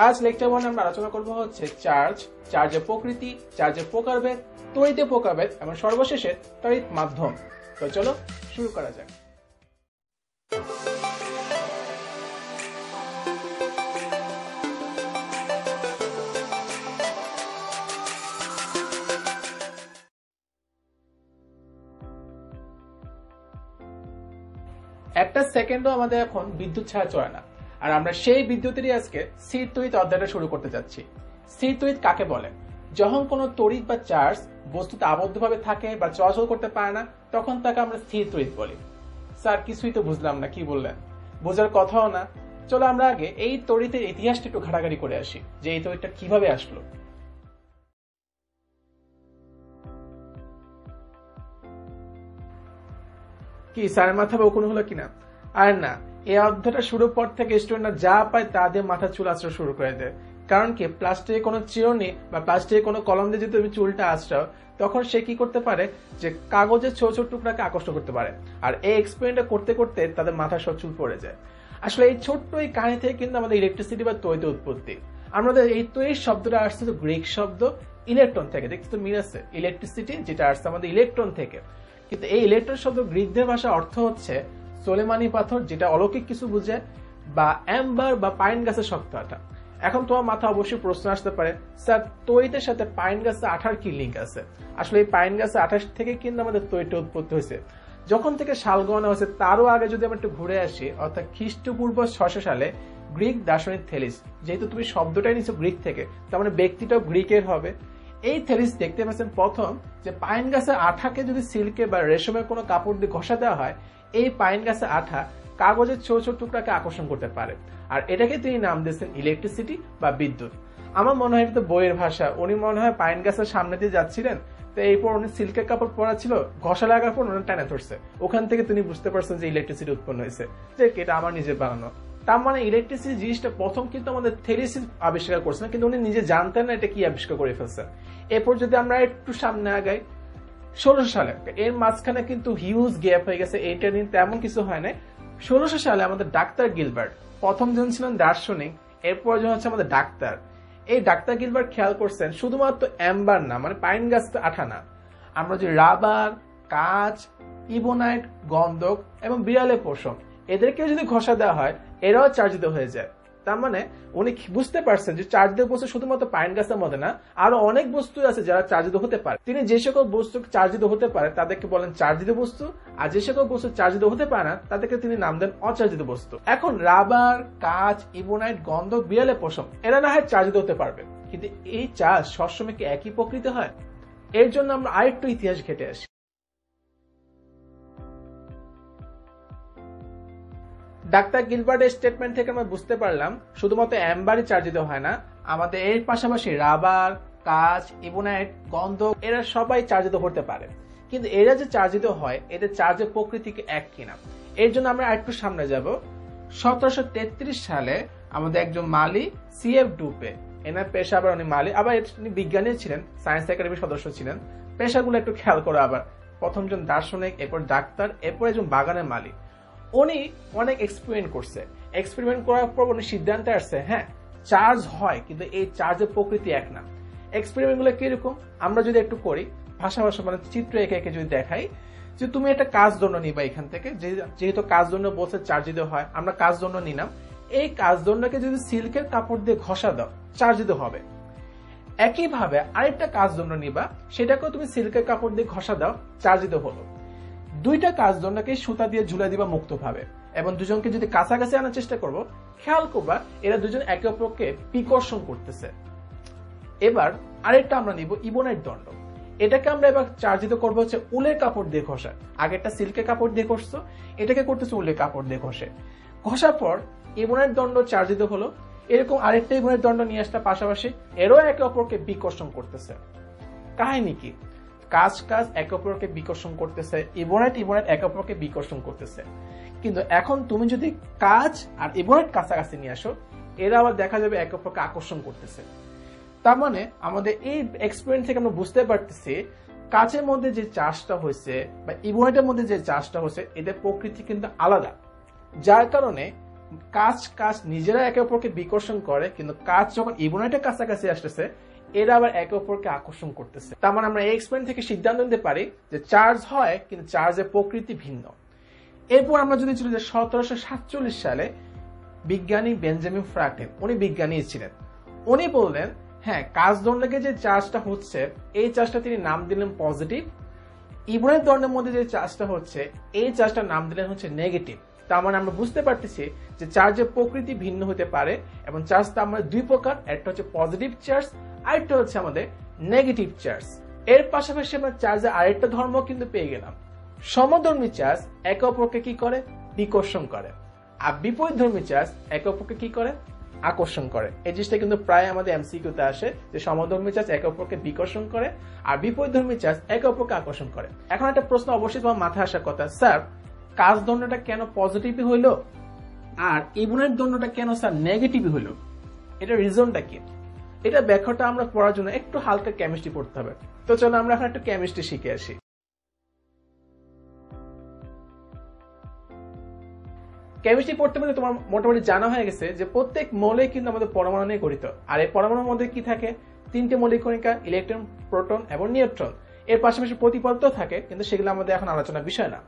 আজ লেকচার 1 আমরা আলোচনা করব হচ্ছে চার্জ, চার্জের প্রকৃতি, চার্জের প্রকারভেদ, তড়িতের প্রকারভেদ এবং সর্বশেষে তড়িৎ মাধ্যম। তো চলো শুরু করা যাক। একটা সেকেন্ডও আমাদের এখন বিদ্যুৎ ছাড়া চলে না, আর আমরা সেই বিদ্যুতেরই আজকে স্থির তড়িৎ অধ্যায়টা শুরু করতে যাচ্ছি। স্থির তড়িৎ কাকে বলে? যখন কোনো তড়িৎ বা চার্জ বস্তুতে আবদ্ধভাবে থাকে বা চলাচল করতে পারে না, তখন তাকে আমরা স্থির তড়িৎ বলি। স্যার কিছুই তো বুঝলাম না, কি বললেন? বোঝার কথাও না। চলো আমরা আগে এই তড়িতের ইতিহাসটা একটু ঘাটাঘাটি করে আসি, যে এই তড়িৎটা কিভাবে আসলো। কি স্যারের মাথা বকুন হলো কিনা? আর না, এই অধ্যায়টা শুরুর পর থেকে স্টুডেন্টরা যা পায় তা দিয়ে মাথা চুল আঁচড়া শুরু করে দেয়। কারণ কি, প্লাস্টিকে কোনো চিরুনি বা প্লাস্টিকে কোনো কলম দিয়ে যদি তুমি চুলটা আঁচড়াও, তখন সে কি করতে পারে যে কাগজের ছোট ছোট টুকরাকে আকর্ষণ করতে পারে, আর এই এক্সপেরিমেন্টটা করতে করতে তাদের মাথা সব চুল পড়ে যায়। আসলে এই ছোট্ট এই কাহিনী থেকে কিন্তু আমাদের ইলেকট্রিসিটি বা তড়িতের উৎপত্তি। আমাদের এই তড়িৎ শব্দটা আসছে তো গ্রিক শব্দ ইলেকট্রন থেকে। দেখছি তো মিল আছে, ইলেকট্রিসিটি যেটা আসছে আমাদের ইলেকট্রন থেকে। কিন্তু এই ইলেকট্রন শব্দ গ্রিকদের ভাষার অর্থ হচ্ছে সোলেমানি পাথর, যেটা অলৌকিক কিছু বুঝে, বা অ্যাম্বার বা পাইন গাছের শক্ত আঠা। এখন তোমার মাথা অবশ্যই প্রশ্ন আসতে পারে, স্যার তড়িতের সাথে পাইন গাছের আঠার কি লিঙ্ক আছে? আসলে এই পাইন গাছের আঠার থেকে কিন্তু আমাদের তড়িৎ উৎপত্তি হয়েছে। যখন থেকে সাল গণনা হয়েছে তারও আগে যদি আমরা একটু ঘুরে আসি, অর্থাৎ খ্রিস্টপূর্ব 600 সালে গ্রিক দার্শনিক থেলিস, যেহেতু তুমি শব্দটাই নিচ্ছ গ্রিক থেকে, তার মানে ব্যক্তিটাও গ্রিকের হবে। এই থেলিস দেখতে পাচ্ছেন প্রথম যে পাইন গাছের আঠাকে যদি সিল্কে বা রেশমের কোনো কাপড় দিয়ে ঘষা দেওয়া হয়, এই পাইন গাছের আঠা কাগজের ছোট ছোট টুকরাকে আকর্ষণ করতে পারে, আর এটাকে তিনি নাম দিয়েছেন ইলেকট্রিসিটি বা বিদ্যুৎ। আমার মনে হয় এটা তো বইয়ের ভাষা। উনি মনে হয় পাইন গাছের সামনে দিয়ে যাচ্ছিলেন, তো এরপর উনি সিল্কের কাপড় পরা ছিল, ঘষা লাগার পর উনি টানে ধরছে, ওখান থেকে তিনি বুঝতে পারছেন যে ইলেকট্রিসিটি উৎপন্ন হয়েছে। যে এটা আমার নিজের বানানো। তার মানে ইলেকট্রিসিটি জিনিসটা প্রথম কিন্তু আমাদের থেলিস আবিষ্কার করছেন, কিন্তু উনি নিজে জানতেন না এটা কি আবিষ্কার করে ফেলছেন। এরপর যদি আমরা একটু সামনে আগাই 1600 সালে, এর মাঝখানে কিন্তু হিউজ গ্যাপ হয়ে গেছে, এইটা নিয়ে তেমন কিছু হয় না। 1600 সালে আমাদের ডাক্তার গিলবার্ট প্রথম জন ছিলেন দার্শনিক, এরপর জন হচ্ছে আমাদের ডাক্তার। এই ডাক্তার গিলবার্ট খেয়াল করছেন শুধুমাত্র অ্যাম্বার না, মানে পাইন গাছ আঠা না, আমরা যে রাবার, কাঁচ, ইবোনাইট, গন্ধক এবং বিড়ালের পশম, এদেরকেও যদি ঘষা দেওয়া হয় এরাও চার্জিত হয়ে যায়। তার মানে উনি বুঝতে পারছেন যে চার্জিত বস্তু শুধুমাত্র পাইন গাছের মধ্যে না, আরো অনেক বস্তু আছে যারা চার্জিত হতে পারে। তিনি যে সকল বস্তু চার্জিত হতে পারে তাদেরকে বলেন চার্জিত বস্তু, আর যে সকল বস্তু চার্জিত হতে পারে না তাদেরকে তিনি নাম দেন অচার্জিত বস্তু। এখন রাবার, কাঁচ, ইবোনাইট, গন্ধক, বিড়ালের পশম এরা না হয় চার্জিত হতে পারবে, কিন্তু এই চার্জ সবসময় কি একই প্রকৃতি হয়? এর জন্য আমরা আরেকটু ইতিহাস ঘেটে আসি। ডাক্তার গিলবার্টের স্টেটমেন্ট থেকে আমরা বুঝতে পারলাম শুধুমাত্র অ্যাম্বারই চার্জিত হয় না, আমাদের এর পাশাপাশি রাবার, কাঁচ, ইবোনাইট, গন্ধক এরা সবাই চার্জিত হতে পারে। কিন্তু এরা যে চার্জিত হয় এদের চার্জের প্রকৃতি এক কিনা, এর জন্য আমরা আরেকটু সামনে যাব। 1733 সালে আমাদের একজন মালি CF ডুপে, এনার পেশা আবার উনি মালি, আবার উনি বিজ্ঞানী ছিলেন, সায়েন্স একাডেমির সদস্য ছিলেন। পেশাগুলো একটু খেয়াল করো আবার, প্রথম জন দার্শনিক, এরপর ডাক্তার, এরপর একজন বাগানের মালিক। উনি অনেক এক্সপেরিমেন্ট করছে, এক্সপেরিমেন্ট করার পর উনি সিদ্ধান্তে আসছে হ্যাঁ চার্জ হয়, কিন্তু এই চার্জের প্রকৃতি এক না। এক্সপেরিমেন্ট গুলো কিরকম আমরা যদি একটু করি, ভাষা মানে চিত্র এঁকে এঁকে যদি দেখাই, যে তুমি একটা কাঁচদণ্ড নিবা এখান থেকে, যেহেতু কাঁচদণ্ড বলছে চার্জিত হয়, আমরা কাঁচদণ্ড নিলাম। এই কাঁচদণ্ডকে যদি সিল্কের কাপড় দিয়ে ঘষা দাও চার্জিত হবে। একইভাবে আরেকটা কাঁচদণ্ড নিবা, সেটাকেও তুমি সিল্কের কাপড় দিয়ে ঘষা দাও, চার্জিত হলো। দুইটা কাঁচদণ্ডকে সুতা দিয়ে ঝুলাই দিবা মুক্তভাবে, এবং দুজনকে যদি কাছাকাছি আনার চেষ্টা করবো, খেয়াল করবা এরা দুজন একে অপরকে বিকর্ষণ করতেছে। এবার আরেকটা আমরা নিব ইবোনাইট দণ্ড, এটাকে আমরা এবার চার্জিত করবো হচ্ছে উলের কাপড় দিয়ে ঘষা। আগেরটা সিল্কের কাপড় দিয়ে ঘষছো, এটাকে করতেছে উলের কাপড় দিয়ে ঘষে। ঘষার পর ইবোনাইট দণ্ড চার্জিত হলো। এরকম আরেকটা ইবোনাইট দণ্ড নিয়ে আসতে পাশাপাশি, এরও একে অপরকে বিকর্ষণ করতেছে। কাহিনী কি? কাঁচ কাঁচ একে অপরকে বিকর্ষণ করতেছে, ইবোনাইট একে অপরকে বিকর্ষণ করতেছে। কিন্তু এখন তুমি যদি কাঁচ আর ইবোনাইট কাছাকাছি নিয়ে আসো, এরা আবার দেখা যাবে একে অপরকে আকর্ষণ করতেছে। তার মানে আমাদের এই এক্সপেরিমেন্ট থেকে আমরা বুঝতে পারতেছি কাঁচের মধ্যে যে চার্জটা হয়েছে বা ইবোনাইটের মধ্যে যে চার্জটা হয়েছে, এদের প্রকৃতি কিন্তু আলাদা, যার কারণে কাজ নিজেরা একে অপরকে বিকর্ষণ করে, কিন্তু কাজ যখন ইবনাইটের কাছাকাছি আসতেছে এরা আবার একে অপরকে আকর্ষণ করতেছে। তার মানে আমরা এই এক্সপেরিমেন্ট থেকে সিদ্ধান্ত নিতে পারি যে চার্জ হয় কিন্তু চার্জের প্রকৃতি ভিন্ন। এরপর আমরা যদি চলে যাই 1747 সালে বিজ্ঞানী বেঞ্জামিন ফ্রাঙ্কলিন, উনি বিজ্ঞানী ছিলেন। উনি বললেন হ্যাঁ, কাজ দণ্ডকে যে চার্জটা হচ্ছে এই চার্জটা তিনি নাম দিলেন পজিটিভ। ইবনাইট দণ্ডের মধ্যে যে চার্জটা হচ্ছে এই চার্জটার নাম দিলেন হচ্ছে নেগেটিভ। তার মানে আমরা বুঝতে পারতেছি যে চার্জের প্রকৃতি ভিন্ন হতে পারে এবং চার্জটা আমাদের দুই প্রকার, একটা হচ্ছে পজিটিভ চার্জ আর একটা হচ্ছে আমাদের নেগেটিভ চার্জ। এর পাশাপাশি আমরা চার্জের আরেকটা ধর্ম কিন্তু পেয়ে গেলাম। সমধর্মী চার্জ একে অপরকে কি করে? বিকর্ষণ করে। আর বিপরীতধর্মী চার্জ একে অপরকে কি করে? আকর্ষণ করে। এই জিনিসটা কিন্তু প্রায় আমাদের এমসিকিউতে আসে যে সমধর্মী চার্জ একে অপরকে বিকর্ষণ করে আর বিপরীতধর্মী চার্জ একে অপরকে আকর্ষণ করে। এখন একটা প্রশ্ন অবশ্যই তোমার মাথায় আসার কথা, স্যার কাজ দণ্ডটা কেন পজিটিভই হইলো আর ইবনাইট দণ্ডটা কেন স্যার নেগেটিভই হইলো? এটা রিজনটা কি? এটা ব্যাখ্যাটা আমরা পড়ার জন্য একটু হালকা কেমিস্ট্রি পড়তে হবে। তো চলো আমরা এখন একটু কেমিস্ট্রি শিখে আসি। কেমিস্ট্রি পড়তে পড়তে তোমার মোটামুটি জানা হয়ে গেছে যে প্রত্যেক মৌলিক কিন্তু আমাদের পরমাণু নিয়ে গঠিত। আর এই পরমাণুর মধ্যে কি থাকে? তিনটে মৌলিক কণিকা, ইলেকট্রন, প্রোটন এবং নিউট্রন। এর পাশাপাশি প্রতিপদার্থ থাকে, কিন্তু সেগুলো আমাদের এখন আলোচনার বিষয় না।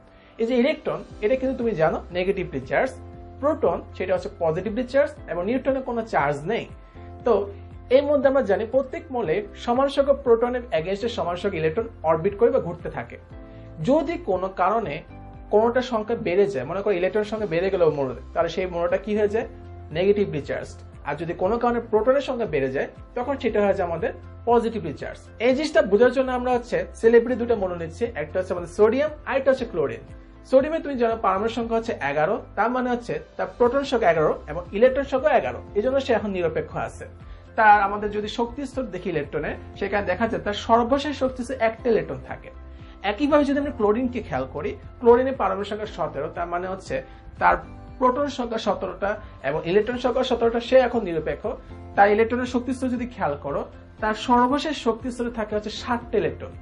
এই যে ইলেকট্রন, এটা কিন্তু তুমি জানো নেগেটিভলি চার্জ, প্রোটন সেটা হচ্ছে পজিটিভলি চার্জ এবং নিউট্রনের কোনো চার্জ নেই। তো এর মধ্যে আমরা জানি প্রত্যেক মৌলে সমান সংখ্যক প্রোটনের এগেইনস্টে সমান সংখ্যক ইলেকট্রন অরবিট করে বা ঘুরতে থাকে। যদি কোনো কারণে কোনোটার সংখ্যা বেড়ে যায়, মনে করো ইলেকট্রনের সংখ্যা বেড়ে গেল মৌলতে, তাহলে সেই মৌলটা কি হয়ে যায়? Negatively charged. আর যদি কোনো কারণে প্রোটনের সংখ্যা বেড়ে যায় তখন সেটা হয়ে যায় আমাদের পজিটিভলি চার্জ। এই জিনিসটা বোঝার জন্য আমরা হচ্ছে সেলিব্রিটি দুটো মৌল নিচ্ছি, একটা হচ্ছে আমাদের সোডিয়াম আর একটা হচ্ছে ক্লোরিন। সোডিয়ামে তুমি জানো পারমাণবিক সংখ্যা হচ্ছে 11, তার মানে হচ্ছে তার প্রোটন সংখ্যা 11 এবং ইলেকট্রন সংখ্যা 11, এই জন্য সে এখন নিরপেক্ষ আছে। তার আমাদের যদি শক্তি স্তর দেখি ইলেকট্রনে, সেখানে দেখা যায় তার সর্বশেষ শক্তি স্তরে একটা ইলেকট্রন থাকে। একইভাবে যদি আমরা ক্লোরিনকে খেয়াল করি, ক্লোরিনের পারমাণবিক সংখ্যা 17, তার মানে হচ্ছে তার প্রোটন সংখ্যা 17টা এবং ইলেকট্রন সংখ্যা 17টা, সে এখন নিরপেক্ষ। তার ইলেকট্রনের শক্তি স্তর যদি খেয়াল করো, তার সর্বশেষ শক্তি স্তরে থাকে হচ্ছে 7টা ইলেকট্রন।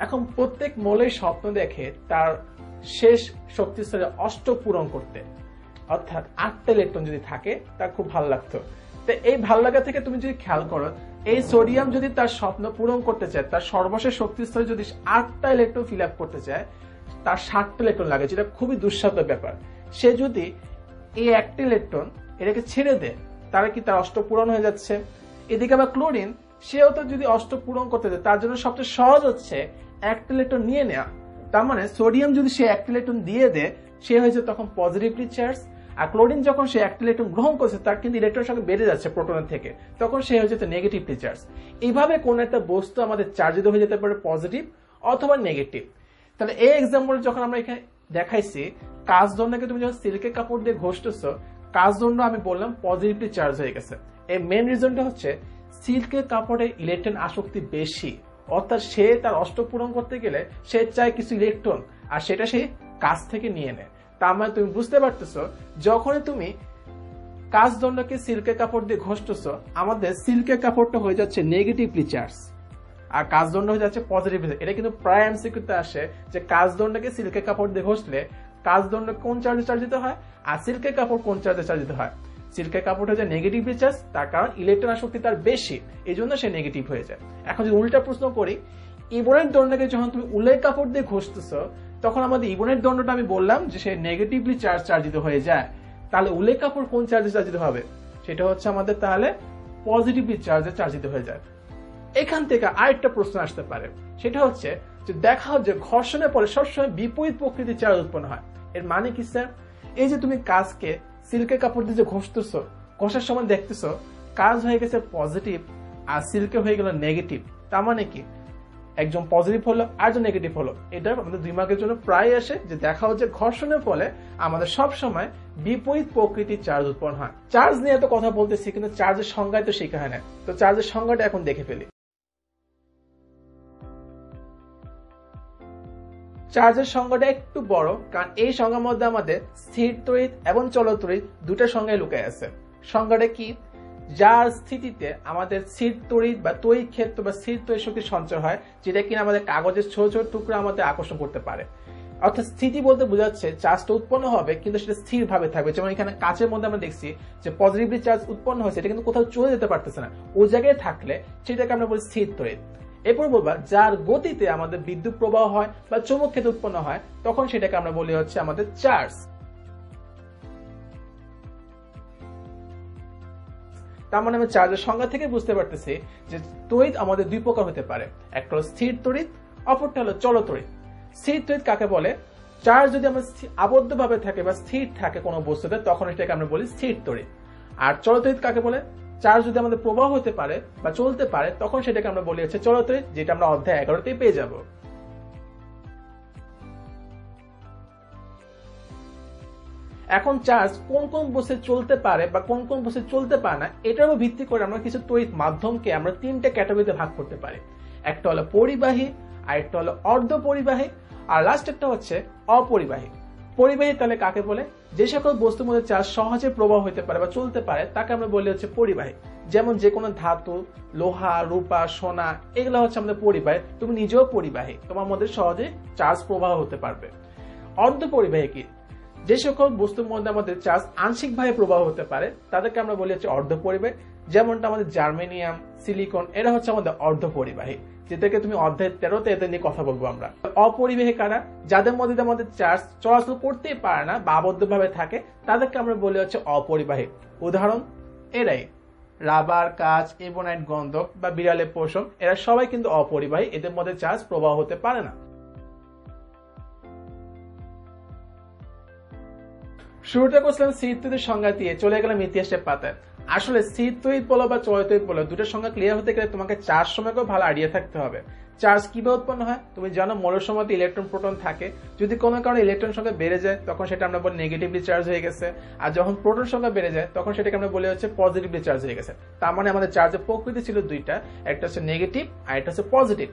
এখন প্রত্যেক মৌলের স্বপ্ন দেখে তার শেষ শক্তি স্তরে 8 পূরণ করতে, অর্থাৎ 8টা ইলেকট্রন যদি থাকে তার খুব ভালো লাগতো। তো এই ভালো লাগা থেকে তুমি যদি খেয়াল করো, এই সোডিয়াম যদি তার স্বপ্ন পূরণ করতে চায়, তার সর্বশেষ শক্তি স্তরে যদি 8টা ইলেকট্রন ফিল আপ করতে চায়, তার 7টা ইলেকট্রন লাগে, যেটা খুবই দুঃসাধ্য ব্যাপার। সে যদি এই একটা ইলেকট্রন এটাকে ছেড়ে দেয়, তাহলে কি তার 8 পূরণ হয়ে যাচ্ছে। এদিকে আবার ক্লোরিন, সেও তো যদি 8 পূরণ করতে দেয়, তার জন্য সবচেয়ে সহজ হচ্ছে একটা ইলেকট্রন নিয়ে নেওয়া। তার মানে সোডিয়াম যদি সে একটা ইলেকট্রন দিয়ে দেয়, সে হয়েছে তখন পজিটিভলি চার্জ। আর ক্লোরিন যখন সে একটা ইলেকট্রন গ্রহণ করছে, তার কিন্তু ইলেকট্রন সংখ্যা বেড়ে যাচ্ছে প্রোটনের থেকে, তখন সে হয়ে যেতে নেগেটিভলি চার্জ। এইভাবে কোন একটা বস্তু আমাদের চার্জিত হয়ে যেতে পারে পজিটিভ অথবা নেগেটিভ। তাহলে এই এক্সাম্পল যখন আমরা এখানে দেখাইছি, কাজ দণ্ডকে তুমি যখন সিল্কের কাপড় দিয়ে ঘষতেছো, কাজ দণ্ড আমি বললাম পজিটিভলি চার্জ হয়ে গেছে। এই মেন রিজনটা হচ্ছে সিল্কের কাপড়ে ইলেকট্রন আসক্তি বেশি, অর্থাৎ সে তার 8 পূরণ করতে গেলে সে চায় কিছু ইলেকট্রন, আর সেটা সে কাজ থেকে নিয়ে নেয়। তার মানে তুমি বুঝতে পারতেছো, যখনই তুমি কাজ দণ্ডকে সিল্কের কাপড় দিয়ে ঘষতেছো, আমাদের সিল্কের কাপড়টা হয়ে যাচ্ছে নেগেটিভলি চার্জ আর কাজ দণ্ড হয়ে যাচ্ছে পজিটিভলি। এটা কিন্তু প্রায় এমসিকিউতে আসে যে কাজ দণ্ডকে সিল্কের কাপড় দিয়ে ঘষলে কাজ দণ্ড কোন চার্জে চার্জিত হয় আর সিল্কের কাপড় কোন চার্জে চার্জিত হয়। সিল্কের কাপড় হয়ে যায় নেগেটিভলি চার্জ, তার কারণ ইলেকট্রন আসক্তি তার বেশি, এই জন্য সে নেগেটিভ হয়ে যায়। এখন যদি উল্টা প্রশ্ন করি, ইবনাইট দণ্ডকে যখন তুমি উলের কাপড় দিয়ে ঘষতেছো, তখন আমাদের ইবনাইট দণ্ডটা আমি বললাম যে সে নেগেটিভলি চার্জিত হয়ে যায়। তাহলে উলের কাপড় কোন চার্জে চার্জিত হবে? সেটা হচ্ছে আমাদের তাহলে পজিটিভলি চার্জে চার্জিত হয়ে যায়। এখান থেকে আরেকটা প্রশ্ন আসতে পারে, সেটা হচ্ছে যে দেখাও যে ঘর্ষণের পরে সবসময় বিপরীত প্রকৃতির চার্জ উৎপন্ন হয়। এর মানে কি স্যার? এই যে তুমি কাজকে সিল্কের কাপড় দিয়ে যে ঘষতেছো, ঘষার সময় দেখতেছো কাজ হয়ে গেছে পজিটিভ আর সিল্কে হয়ে গেল নেগেটিভ। তার মানে কি একজন পজিটিভ হলো আর একজন নেগেটিভ হলো। এটা আমাদের 2 মার্কের জন্য প্রায় আসে যে দেখাও যে ঘর্ষণের ফলে আমাদের সব সময় বিপরীত প্রকৃতির চার্জ উৎপন্ন হয়। চার্জ নিয়ে তো কথা বলতেছি, কিন্তু চার্জের সংজ্ঞায় তো শেখা হয় না। তো চার্জের সংজ্ঞাটা এখন দেখে ফেলি। চার্জের সংজ্ঞাটা একটু বড়, কারণ এই সংজ্ঞার মধ্যে আমাদের স্থির তড়িৎ এবং চলৎ তড়িৎ দুটো সংজ্ঞায় লুকায় আছে। সংজ্ঞাটা কি? যার স্থিতিতে আমাদের স্থির তড়িৎ বা তড়িৎ ক্ষেত্র বা স্থির তড়িৎ শক্তি সঞ্চয় হয়, যেটা কিনা আমাদের কাগজের ছোট ছোট টুকরা আমাদের আকর্ষণ করতে পারে। অর্থাৎ স্থিতি বলতে বোঝাচ্ছে চার্জটা উৎপন্ন হবে কিন্তু সেটা স্থির ভাবে থাকবে। যেমন এখানে কাচের মধ্যে আমরা দেখছি যে পজিটিভলি চার্জ উৎপন্ন হয়েছে, এটা কিন্তু কোথাও চলে যেতে পারতেছে না, ওই জায়গায় থাকলে সেটাকে আমরা বলি স্থির তড়িৎ। এরপর বলবা যার গতিতে আমাদের বিদ্যুৎ প্রবাহ হয় বা চৌম্বক ক্ষেত্র উৎপন্ন হয় তখন সেটাকে আমরা বলি হচ্ছে আমাদের চার্জ। তার মানে আমি চার্জের সংজ্ঞা থেকে বুঝতে পারতেছি যে তড়িৎ আমাদের দুই প্রকার হতে পারে, একটা হলো স্থির তড়িৎ, অপরটা হলো চল তড়িৎ। স্থির তড়িৎ কাকে বলে? চার্জ যদি আমরা আবদ্ধ ভাবে থাকে বা স্থির থাকে কোনো বস্তুতে তখন এটাকে আমরা বলি স্থির তড়িৎ। আর চল তড়িৎ কাকে বলে? চার্জ যদি আমাদের প্রবাহ হতে পারে বা চলতে পারে তখন সেটাকে আমরা বলি হচ্ছে চল তড়িৎ, যেটা আমরা অধ্যায় 11তেই পেয়ে যাব। এখন চার্জ কোন কোন বস্তুতে চলতে পারে বা কোন কোন বস্তুতে চলতে পারে না এটার উপর ভিত্তি করে আমরা কিছু তড়িৎ মাধ্যমকে আমরা তিনটে ক্যাটাগরিতে ভাগ করতে পারি। একটা হলো পরিবাহী, আরেকটা হলো অর্ধ পরিবাহী, আর লাস্ট একটা হচ্ছে অপরিবাহী। পরিবাহী তাহলে কাকে বলে? যে সকল বস্তুর মধ্যে চার্জ সহজে প্রবাহ হতে পারে বা চলতে পারে তাকে আমরা বলি হচ্ছে পরিবাহী। যেমন যে কোনো ধাতু, লোহা, রূপা, সোনা, এগুলো হচ্ছে আমাদের পরিবাহী। তুমি নিজেও পরিবাহী, তোমার মধ্যে সহজে চার্জ প্রবাহ হতে পারবে। অর্ধ পরিবাহী কি? যে সকল বস্তুর মধ্যে আমাদের চার্জ আংশিকভাবে প্রবাহ হতে পারে তাদেরকে আমরা বলি হচ্ছে অর্ধ পরিবাহী। যেমনটা আমাদের জার্মেনিয়াম, সিলিকন, এরা হচ্ছে আমাদের অর্ধ পরিবাহী, যেটাকে তুমি অধ্যায় 13তে এদের নিয়ে কথা বলবো আমরা। অপরিবাহী কারা? যাদের মধ্যে আমাদের চার্জ চলাচল করতেই পারে না বা আবদ্ধ ভাবে থাকে তাদেরকে আমরা বলি হচ্ছে অপরিবাহী। উদাহরণ এরাই রাবার, কাঁচ, এবনাইট, গন্ধক বা বিড়ালের পশম, এরা সবাই কিন্তু অপরিবাহী, এদের মধ্যে চার্জ প্রবাহ হতে পারে না। শুরুতে করছিলাম স্থির তড়িৎ সংজ্ঞা দিয়ে, চলে গেলাম ইতিহাসের পাতায়। আসলে স্থির তড়িৎ বলো বা চল তড়িৎ বলো, দুটোর সংজ্ঞা ক্লিয়ার হতে গেলে তোমাকে চার্জ সময়কেও ভালো আইডিয়া থাকতে হবে। চার্জ কিভাবে উৎপন্ন হয়? তুমি জানো মৌলের সময়তে ইলেকট্রন প্রোটন থাকে, যদি কোনো কারণে ইলেকট্রন সংখ্যা বেড়ে যায় তখন সেটা আমরা বলি নেগেটিভলি চার্জ হয়ে গেছে, আর যখন প্রোটন সংখ্যা বেড়ে যায় তখন সেটাকে আমরা বলি হচ্ছে পজিটিভলি চার্জ হয়ে গেছে। তার মানে আমাদের চার্জের প্রকৃতি ছিল দুইটা, একটা হচ্ছে নেগেটিভ আর একটা হচ্ছে পজিটিভ।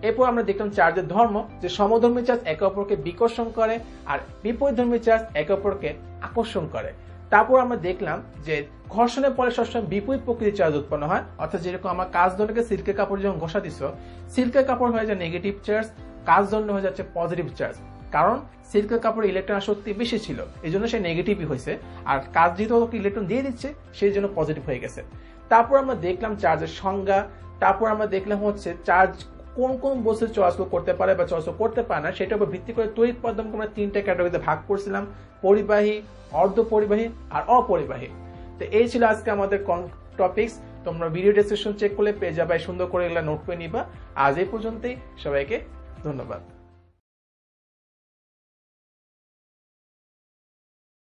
এরপর আমরা দেখলাম চার্জের ধর্ম, যে সমধর্মী চার্জ একে অপরকে বিকর্ষণ করে আর বিপরীতধর্মী চার্জ একে অপরকে আকর্ষণ করে। তারপর আমরা দেখলাম যে ঘর্ষণের পরে সবসময় বিপরীত প্রকৃতির চার্জ উৎপন্ন হয়, অর্থাৎ যেরকম আমার কাঁচ দণ্ডকে সিল্কের কাপড় যখন ঘষা দিছ, সিল্কের কাপড় হয়ে যায় নেগেটিভ চার্জ, কাঁচ দণ্ড হয়ে যাচ্ছে পজিটিভ চার্জ। কারণ সিল্কের কাপড়ে ইলেকট্রন শক্তি বেশি ছিল, এই জন্য সে নেগেটিভই হয়েছে, আর কাঁচ যেহেতু ইলেকট্রন দিয়ে দিচ্ছে সেই জন্য পজিটিভ হয়ে গেছে। তারপর আমরা দেখলাম চার্জের সংজ্ঞা, তারপর আমরা দেখলাম হচ্ছে চার্জ কোন কোন বস্তু চলাচল করতে পারে বা চলাচল করতে পারে না, সেটার উপর ভিত্তি করে তড়িৎ পদার্থকে আমরা তিনটা ক্যাটাগরিতে ভাগ করছিলাম, পরিবাহী, অর্ধ পরিবাহী আর অপরিবাহী। তো এই ছিল আজকে আমাদের টপিকস। তোমরা ভিডিও ডেসক্রিপশন চেক করলে পেয়ে যাবে, সুন্দর করে এগুলা নোট করে নিবা। আজ এই পর্যন্তই, সবাইকে ধন্যবাদ।